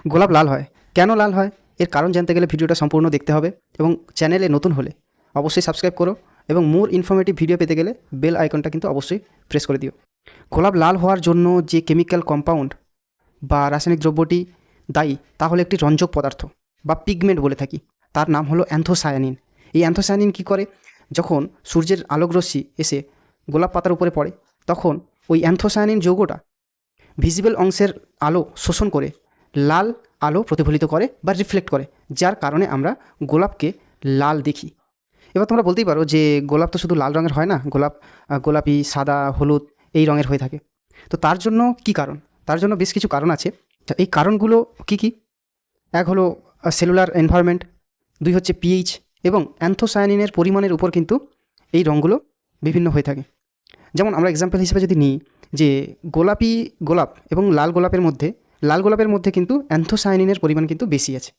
গোলাপ লাল হয়, কেন লাল হয় এর কারণ জানতে গেলে ভিডিওটা সম্পূর্ণ দেখতে হবে এবং চ্যানেলে নতুন হলে অবশ্যই সাবস্ক্রাইব করো এবং মোর ইনফরমেটিভ ভিডিও পেতে গেলে বেল আইকনটা কিন্তু অবশ্যই প্রেস করে দিও। গোলাপ লাল হওয়ার জন্য যে কেমিক্যাল কম্পাউন্ড বা রাসায়নিক দ্রব্যটি দায়ী তা হলো একটি রঞ্জক পদার্থ বা পিগমেন্ট বলে থাকি, তার নাম হলো অ্যান্থোসায়ানিন। এই অ্যান্থোসায়ানিন কী করে, যখন সূর্যের আলোকরশ্মি এসে গোলাপ পাতার উপরে পড়ে তখন ওই অ্যান্থোসায়ানিন যৌগটা ভিজিবল অংশের আলো শোষণ করে লাল আলো প্রতিফলিত করে বা রিফ্লেক্ট করে, যার কারণে আমরা গোলাপকে লাল দেখি। এবার তোমরা বলতেই পারো যে গোলাপ তো শুধু লাল রঙের হয় না, গোলাপ গোলাপি, সাদা, হলুদ এই রঙের হয়ে থাকে। তো তার জন্য কী কারণ? তার জন্য বেশ কিছু কারণ আছে। তো এই কারণগুলো কী কী? এক হলো সেলুলার এনভায়রনমেন্ট, দুই হচ্ছে পিএইচ এবং অ্যান্থোসায়ানিনের পরিমাণের উপর কিন্তু এই রঙগুলো বিভিন্ন হয়ে থাকে। যেমন আমরা এক্সাম্পল হিসেবে যদি নিই যে গোলাপি গোলাপ এবং লাল গোলাপের মধ্যে কিন্তু অ্যান্থোসায়ানিনের পরিমাণ কিন্তু বেশি আছে।